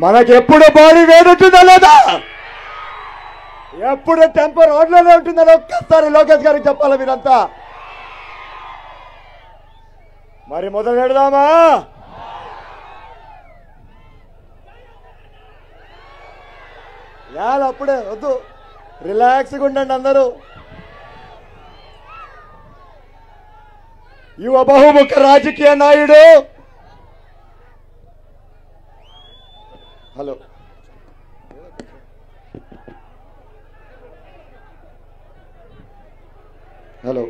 మనకెప్పుడు body వేడుంటుందా లేదా, ఎప్పుడు temper రోడ్లోనే ఉంటుందని ఒక్కసారి లోకేష్ గారికి చెప్పాలి మీరంతా. మరి మొదలు పెడదామా? అప్పుడే వద్దు, రిలాక్స్గా ఉండండి అందరూ. యువ బహుముఖ రాజకీయ నాయుడు, హలో హలో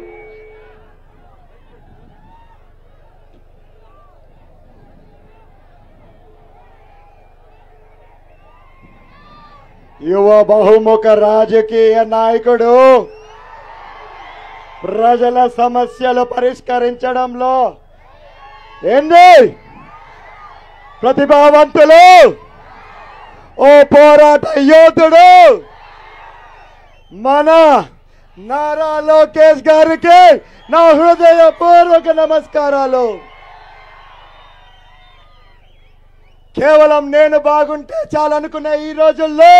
యువ బహుముఖ రాజకీయ నాయకుడు, ప్రజల సమస్యలు పరిష్కరించడంలో ఏంది ప్రతిభావంతులు, ఓ పోరాట యోధుడు మన నారా లోకేష్ గారికి నా హృదయపూర్వక నమస్కారాలు. కేవలం నేను బాగుంటే చాలనుకునే ఈ రోజుల్లో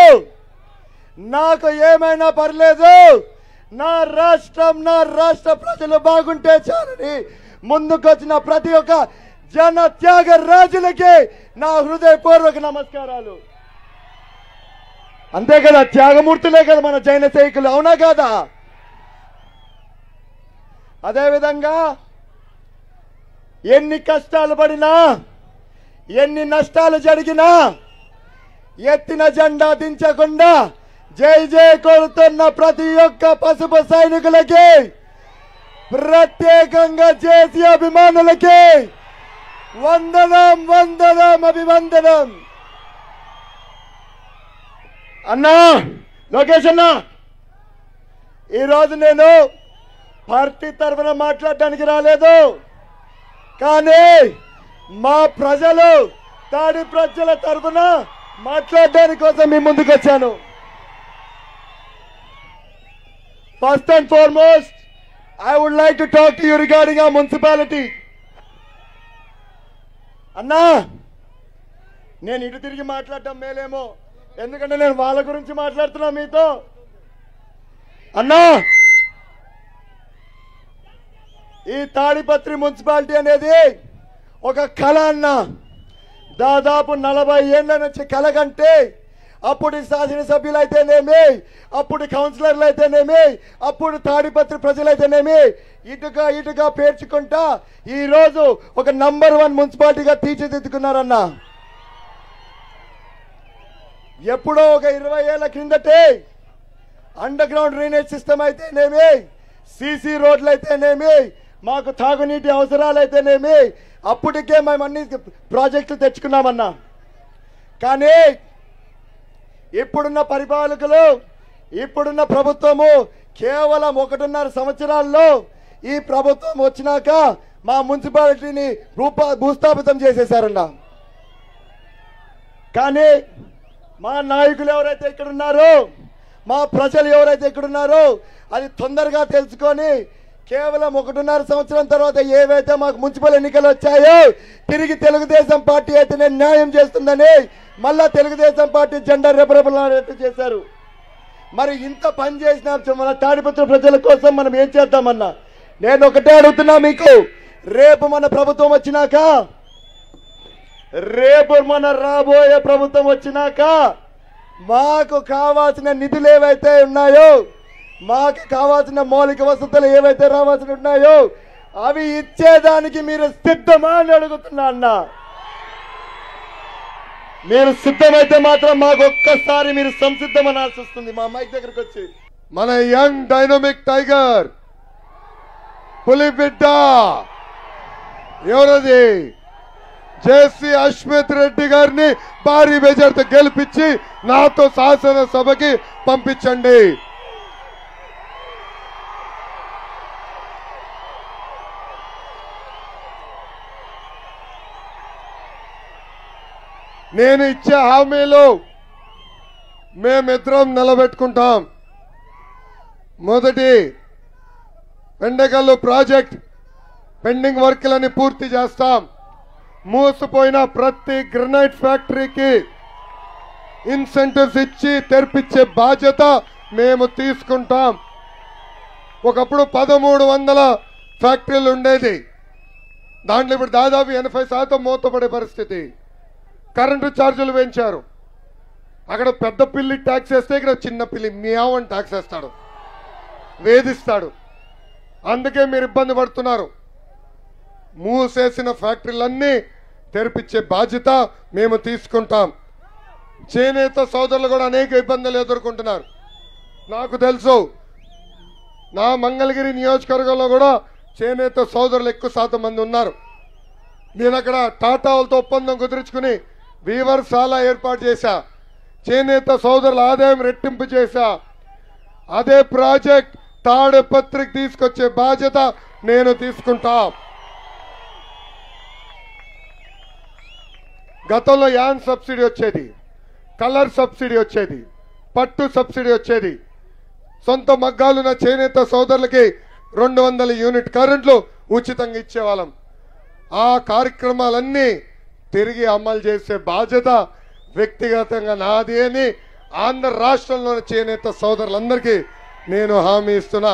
నాకు ఏమైనా పర్లేదు, నా రాష్ట్రం నా రాష్ట్ర ప్రజలు బాగుంటే చాలని ముందుకొచ్చిన ప్రతి ఒక్క జన త్యాగ రాజులకి నా హృదయపూర్వక నమస్కారాలు. అంతే కదా, త్యాగమూర్తులే కదా మన జైన సైనికులు, అవునా కాదా? అదేవిధంగా ఎన్ని కష్టాలు పడినా, ఎన్ని నష్టాలు జరిగినా ఎత్తిన జెండా దించకుండా జై జై కొడుతున్న ప్రతి ఒక్క పసుపు సైనికులకి, ప్రత్యేకంగా జేసీ అభిమానులకి వందనం వందనం అభివందనం. అన్నా లోకేష్ అన్నా, ఈరోజు నేను పార్టీ తరఫున మాట్లాడడానికి రాలేదు, కానీ మా ప్రజలు తాడి ప్రజల తరఫున మాట్లాడడానికి కోసం మీ ముందుకు వచ్చాను. First and foremost I would like to talk to you regarding our municipality. అన్నా, నేను ఇటు తిరిగి మాట్లాడటం మేలేమో, ఎందుకంటే నేను వాళ్ళ గురించి మాట్లాడుతున్నా మీతో. అన్నా, ఈ తాడిపత్రి మున్సిపాలిటీ అనేది ఒక కళ అన్న. దాదాపు 40 ఏళ్ల నుంచి కళ కంటే అప్పుడు శాసనసభ్యులు అయితేనేమి, అప్పుడు కౌన్సిలర్లు అయితేనేమి, అప్పుడు తాడిపత్రి ప్రజలైతేనేమి ఇటుగా పేర్చుకుంటా ఈ రోజు ఒక నంబర్ 1 మున్సిపాలిటీగా తీర్చిదిద్దుకున్నారన్న. ఎప్పుడో ఒక 20 ఏళ్ల కిందటే అండర్ గ్రౌండ్ డ్రైనేజ్ సిస్టమ్ అయితేనేమి, సీసీ రోడ్లు అయితేనేమి, మాకు తాగునీటి అవసరాలు అయితేనేమి అప్పటికే మేము అన్ని ప్రాజెక్టులు తెచ్చుకున్నామన్నా. కానీ ఇప్పుడున్న పరిపాలకులు, ఇప్పుడున్న ప్రభుత్వము కేవలం 1.5 సంవత్సరాల్లో ఈ ప్రభుత్వం వచ్చినాక మా మున్సిపాలిటీని భూస్థాపితం చేసేశారన్న. కానీ మా నాయకులు ఎవరైతే ఇక్కడ ఉన్నారో, మా ప్రజలు ఎవరైతే ఇక్కడ ఉన్నారో అది తొందరగా తెలుసుకొని కేవలం 1.5 సంవత్సరం తర్వాత ఏవైతే మాకు మున్సిపల్ ఎన్నికలు వచ్చాయో తిరిగి తెలుగుదేశం పార్టీ అయితేనే న్యాయం చేస్తుందని మళ్ళా తెలుగుదేశం పార్టీ జెండా రెపరెపలాడేట్టు చేశారు. మరి ఇంత పని చేసిన మన తాడిపత్రి ప్రజల కోసం మనం ఏం చేద్దామన్నా? నేను ఒకటే అడుగుతున్నా మీకు, రేపు మన ప్రభుత్వం వచ్చినాక, రేపు మన రాబోయే ప్రభుత్వం వచ్చినాక మాకు కావాల్సిన నిధులు ఏవైతే ఉన్నాయో, మాకు కావాల్సిన మౌలిక వసతులు ఏవైతే రావాల్సి ఉన్నాయో అవి ఇచ్చేదానికి మీరు సిద్ధమా అని అడుగుతున్నా అన్న. మీరు సిద్ధమైతే మాత్రం మాకు ఒక్కసారి మీరు సంసిద్ధం అనాల్సి వస్తుంది మా మైక్ దగ్గరకు వచ్చి. మన యంగ్ డైనమిక్ టైగర్ పులి బిడ్డ ఎవరది? జేసీ అశ్మిత్ రెడ్డి గారిని భారీ మెజార్టీతో గెలిపించి నాతో శాసనసభకి పంపించండి. నేను ఇచ్చే హామీలు మేమిద్దరం నిలబెట్టుకుంటాం. మొదటి, పెండగల్లు ప్రాజెక్ట్ పెండింగ్ వర్క్లని పూర్తి చేస్తాం. మూసిపోయిన ప్రతి గ్రనైట్ ఫ్యాక్టరీకి ఇన్సెంటివ్స్ ఇచ్చి తెరిపించే బాధ్యత మేము తీసుకుంటాం. ఒకప్పుడు 1300 ఫ్యాక్టరీలు ఉండేది, దాంట్లో ఇప్పుడు దాదాపు 80% మూతపడే పరిస్థితి. కరెంటు ఛార్జీలు పెంచారు. అక్కడ పెద్ద పిల్లి ట్యాక్స్ వేస్తే ఇక్కడ చిన్న పిల్లి మియావని ట్యాక్స్ వేస్తాడు, వేధిస్తాడు. అందుకే మీరు ఇబ్బంది పడుతున్నారు. మూసేసిన ఫ్యాక్టరీలన్నీ తెరిపించే బాధ్యత మేము తీసుకుంటాం. చేనేత సోదరులు కూడా అనేక ఇబ్బందులు ఎదుర్కొంటున్నారు. నాకు తెలుసు, నా మంగళగిరి నియోజకవర్గంలో కూడా చేనేత సోదరులు ఎక్కువ శాతం మంది ఉన్నారు. నేను అక్కడ టాటా వాళ్ళతో ఒప్పందం కుదుర్చుకుని వీవర్శాల ఏర్పాటు చేశా. చేనేత సోదరుల ఆదాయం రెట్టింపు చేశా. అదే ప్రాజెక్ట్ తాడపత్రికి తీసుకొచ్చే బాధ్యత నేను తీసుకుంటా. గతంలో యాన్ సబ్సిడీ వచ్చేది, కలర్ సబ్సిడీ వచ్చేది, పట్టు సబ్సిడీ వచ్చేది. సొంత మగ్గాలున్న చేనేత సోదరులకి 200 యూనిట్ కరెంట్లు ఉచితంగా ఇచ్చేవాళ్ళం. ఆ కార్యక్రమాలన్నీ తిరిగి అమలు చేసే బాధ్యత వ్యక్తిగతంగా నాది అని ఆంధ్ర రాష్ట్రంలోని చేనేత సోదరులందరికీ నేను హామీ ఇస్తున్నా.